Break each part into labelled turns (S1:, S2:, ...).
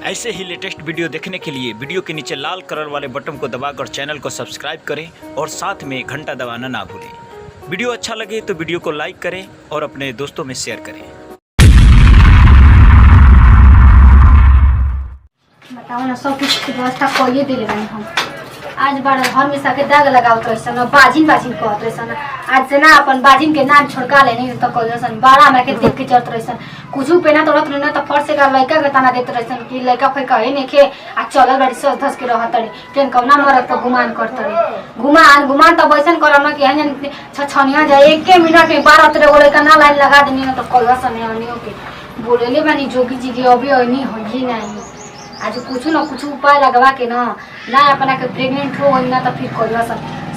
S1: ऐसे ही latest video देखने के लिए वीडियो के नीचे लाल कलर वाले बटन को दबाकर चैनल को सब्सक्राइब करें और साथ में घंटा दबाना ना भूलें। वीडियो अच्छा लगे तो वीडियो को लाइक करें और अपने दोस्तों में शेयर करें।
S2: बताओ ना, सब कुछ की व्यवस्था करिए दिले बानी हम। आज बड़ा घर में सके दाग लगावत रहिसन, बाजिन बाजिन कहत रहिसन। आज से ना अपन बाजिन के नाम छोड़का लेनी त कहसन बड़ा हमरा के देख के चलत रहिसन। कुछु पेना तोड़त न त फर से का लइका के तना देत रहिसन कि लइका फै कहे नेखे आ चलल बड़ी सज धस के रहत रे। केन कौना मरत पर गुमान करत रे। गुमान त वैसन करम न कि हन छछनिया जाए 1 मिनट में 12 रे गोले का ना लाइन लगा देनी न त कहसन अनियो के बोलेले बानी जोगी जी के अभी अनी होई नहीं। आज कुछ न कुछ उपाय लगवा के ना अपना के प्रेग्नेंट हो ना तो फिर करिया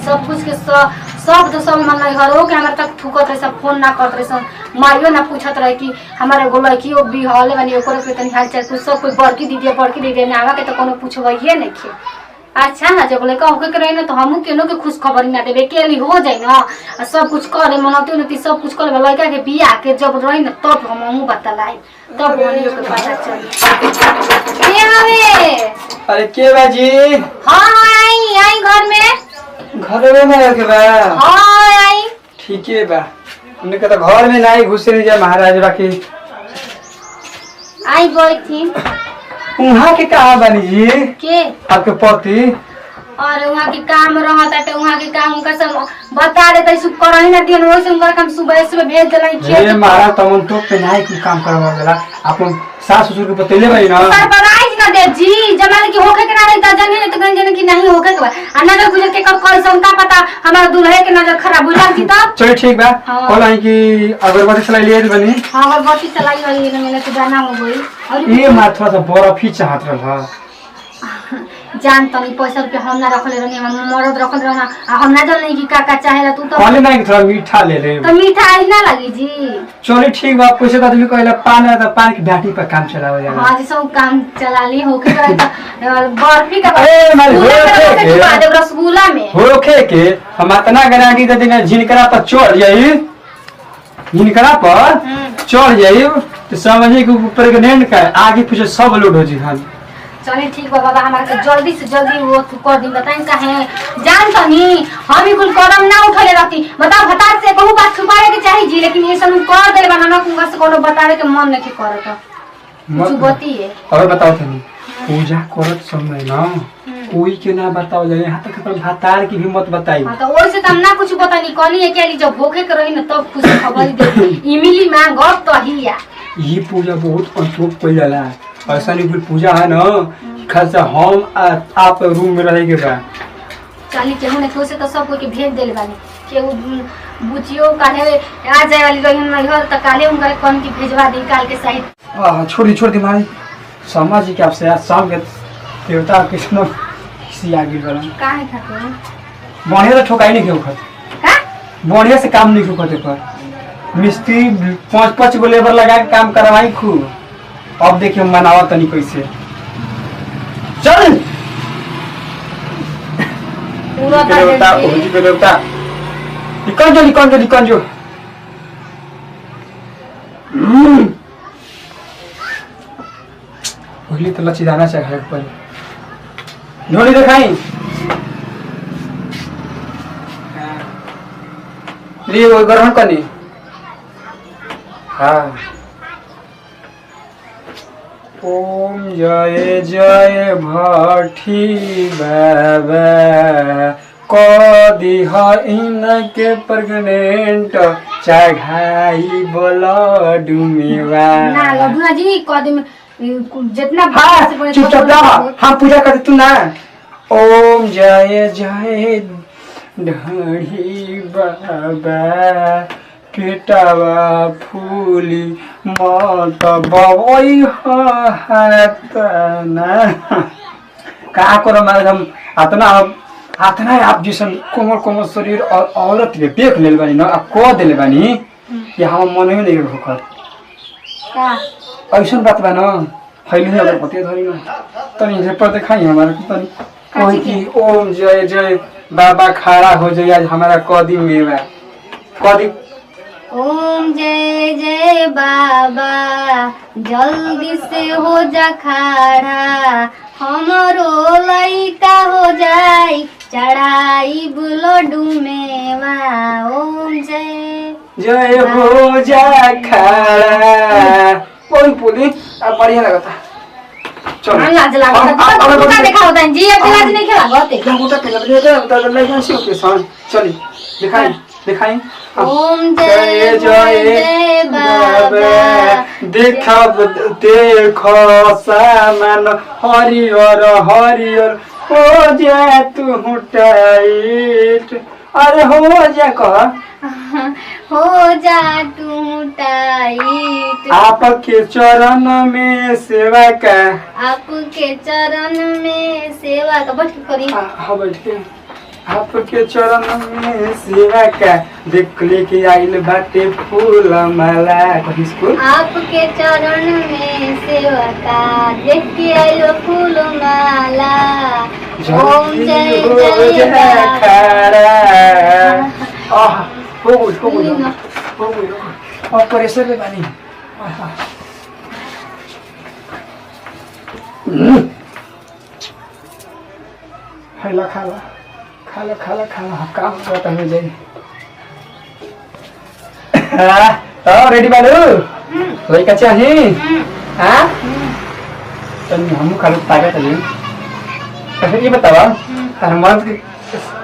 S2: सब कुछ के सब मन घर हो के हमारे तक थूकत रहे, सब फोन ना करत रहे, मारियो ना पूछत रहे कि हमारे गो लड़की भी हल बनी ओकरो पे तनी हाल चाल कुछ सब कोई बड़की दीदी ना आवा के तो कोनो पूछबइए नहीं खे। अच्छा ना जब लड़का होके के रही ना तो हमू केनो के खुश खबर ना देबे के लिए हो जाए ना सब कुछ करे मनौती उनती सब कुछ करे लड़का के बियाह के जब रही ना तब हमू बतलाई तब वही के पता चली के हवे।
S3: अरे के बाजी?
S2: हां आई घर में
S3: में आयो के बा?
S2: हां आई
S3: ठीक है बा। हमने कहा घर में नहीं घुसे नहीं जाए महाराज बाकी
S2: आई बैठी।
S3: वहाँ के कहा बनी जी
S2: के
S3: आपके पति?
S2: और वहाँ के काम रहता है वहाँ के काम उनका सब बता देते सब करही ना दिन वैसे उनका काम सुबह भेज देलाई खेत।
S3: ये महाराज तमन तो पे नहीं कुछ काम करवा देला। अपन सास ससुर के बतैले भाई ना
S2: सरप्राइज ना दे जी जमाने की होके के ना रहता जाने नहीं तो गंजन की नहीं होके के आ नजर गुजर के कब कोई उनका पता हमारा दूल्हे के नजर खराब बुझा की तब चल
S3: ठीक बा। कल आई कि अगरबत्ती चलाई लिए बनी।
S2: हां अगरबत्ती चलाई वाली ने मैंने तो जाना हो गई और
S3: ये मार थोड़ा सा बर्फ ही चाहत रहा
S2: जान तनी पैसा रुपया हम ना रखले रहनी हम मरद रखल रहना हम ना जान नहीं कि का चाहेला तू तो
S3: कहले नहीं थोड़ा मीठा ले ले
S2: तो मीठा आई ना लगी जी।
S3: चलो ठीक बा। पैसे तो आदमी कहला पान है तो पान की भाटी पर काम चलावे जाला।
S2: हां जी सब काम चला ली होके तो बर्फी का
S3: ए मारे होके के
S2: बाद रसगुल्ला में
S3: होके के हम इतना गारंटी दे देना जिनकरा पर चढ़ जाई जिनकरा पर चढ़ जाई तो समझिए कि प्रेग्नेंट का आगे पीछे सब लोड हो जी। हां
S2: चलिए ठीक बा बाबा हमारे के जल्दी से जल्दी वो कर दी बताएं काहे जान तनी हम ही कुल कदम ना उठले रहती। बताओ भतार से कहू बात छुपाए के चाहिए जी लेकिन ये सब कर दे बना ना कुंगा से कोनो बतावे के मन नहीं करत कुछ बतिए।
S3: और बताओ तनी पूजा करत समय ना कोई के ना बताओ जाए यहां तक अपन भतार की भी मत बताई।
S2: हां तो ओइ से त हम ना कुछ बतानी कहनी है कि जब भूखे के रही ना तब कुछ खबर दे इमली मांग तो हिया
S3: ये पूजा बहुत अनथोक पड़ जाला। ऐसा नहीं कोई पूजा है ना खासा हम आप रूम में रहे के बा।
S2: चली केहू ने से तो सब कोई के भेज देले बानी केहू बुचियो काले आ जाए वाली रही ना घर त काले उनका कौन की भेजवा दी काल के साइड
S3: छोड़ दी मारी समझ के आपसे आज शाम के देवता कृष्ण किसी आगे वाला
S2: काहे खाते
S3: बढ़िया तो ठोकाई नहीं क्यों खत
S2: का बढ़िया
S3: से काम नहीं खते पर मिस्त्री 5 गो लेबर लगा के काम करवाई खूब। अब देखिए मनावा तनी कैसे चल
S2: पूरा
S3: देवता ओजी पे देवता निकल जो पहले तो लच्छी दाना चाहिए पर ढोली दिखाई लिए वो ग्रहण करनी। हाँ ओम जय जय भट्टी बाबा कदी इनके प्रेग्नेंट चढ़ाई ब्लड मेवा
S2: ना लड्डू जी कदी में जितना
S3: चुपचाप हम पूजा करते तू ना। ओम जय जय ढड़ी बाबा पेटावा फूली मत बबई ना का करो मारे हम अतना आप जैसन कोमल शरीर और औरत के देख ले बानी ना कह दिले बानी कि हम मन में नहीं होकर ऐसा बात बा ना फैली अगर पते धरी ना तनी से पर दिखाई हमारे तनी कोई की ओम जय जय बाबा खड़ा हो जाए आज हमारा कदी में बा कदी
S2: ओम जय जय बाबा जल्दी से हो जा खड़ा हमरो लइका हो जाई चढ़ाई बुलो डूमेवा ओम जय
S3: जय हो जा खड़ा बोल बोली अब बढ़िया लगता चलो
S2: लाज लागता तो देखा होता जी अब लाज नहीं खेला होते
S3: क्या होता पहले तो लाइक से ओके सन चली दिखाई दिखाई
S2: ओम जय जय बाबा
S3: देखो सामान हरियर हरियर हो जा तू टाइट अरे हो जा कह
S2: हो जा तू टाइट
S3: आपके चरण में सेवा का
S2: आपके चरण में सेवा का बैठ के करी
S3: हाँ बैठ के आपके चरण में सेवा का देख लेके आइल बाटे फूल माला कहीं स्कूल
S2: आपके चरण में सेवा का देख के आयो फूल माला ओम जय जय बाबा
S3: हो गई और प्रेशर ले बानी खाला खाला खाला खाला खाला काम करता है जाए तो रेडी बालू लइका चाहिए हाँ चल हम खाली ताकत है अच्छा ये बतावा तार मर्द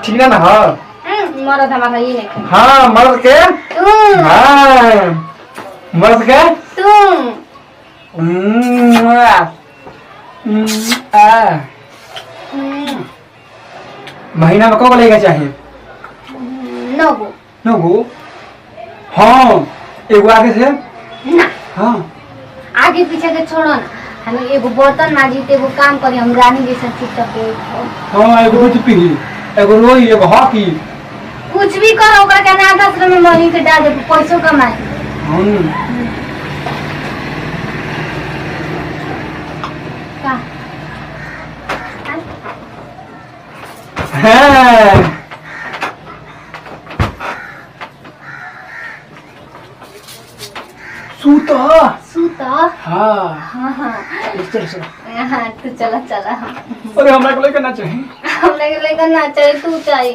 S3: ठीक ना हो
S2: मरद हमारा ये नहीं
S3: हाँ मर्द के
S2: तुम
S3: हाँ मर्द के
S2: तुम
S3: महीना में कब लेगा चाहिए
S2: नगो
S3: नगो हाँ एगो आगे से हाँ
S2: आगे पीछे के छोड़ो ना हम एगो बर्तन माजी एगो काम करी हम रानी जैसे चुपचाप
S3: हाँ एगो दूध पी एगो रोई एगो हॉकी
S2: कुछ भी करो ओकरा के ना 10 में मनी के डाल दे पैसों कमाए का
S3: हाँ सूता
S2: सूता
S3: हाँ
S2: हाँ हाँ
S3: चल चल
S2: हाँ तू चला चला
S3: अरे हमरा को लेकर ना चाहिए
S2: हमने के लेकर ना चाहिए तू चाहिए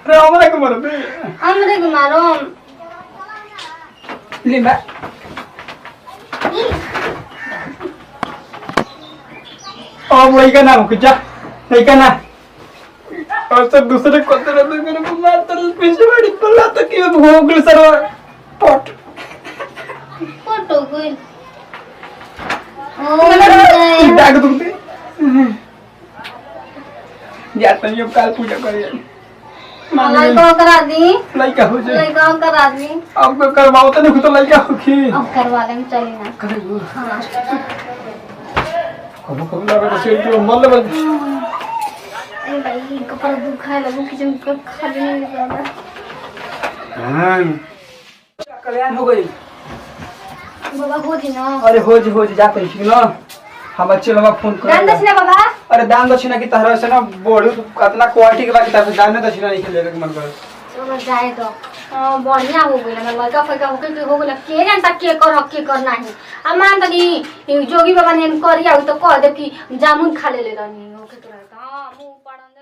S3: अरे हमरा को मर दे
S2: हमरे के मारो
S3: ले मैं अब लइका ना हो जा लइका ना और सब दूसरे को तेरे मेरे को मार तर पीछे बड़ी पल्ला तक ये भोगल सर पट
S2: फोटो कोई ओम जय
S3: डाक दूंगी यार तनी अब काल पूजा करिए
S2: लइका करा दी
S3: लइका हो जाए
S2: लइका करा दी
S3: अब तो करवाओ तो नहीं तो लइका होखी
S2: अब करवा लेंगे चली ना
S3: करेगो
S2: हाँ
S3: कब लगा तो से जो मल बल
S2: ए भाई कपड़ा दुखाए लगो किचन का खाली नहीं निकल रहा
S3: हां कल्याण हो गई
S2: बाबा हो जी ना
S3: अरे हो जी जा कर ठीक ना हम बच्चे लोग फोन कर
S2: दान दक्षिणा बाबा
S3: अरे दान दक्षिणा की तरह से ना बोलू कितना क्वालिटी के बाकी तब दान दक्षिणा नहीं खेलेगा के मन कर
S2: चलो जाए तो बढ़िया हो गई ना लड़का फैका हो के हो गई के जानता के कर नहीं अब मान तो कि जोगी बाबा ने करिया तो कह दे कि जामुन खा ले रहनी हो के तो हां मुंह पड़न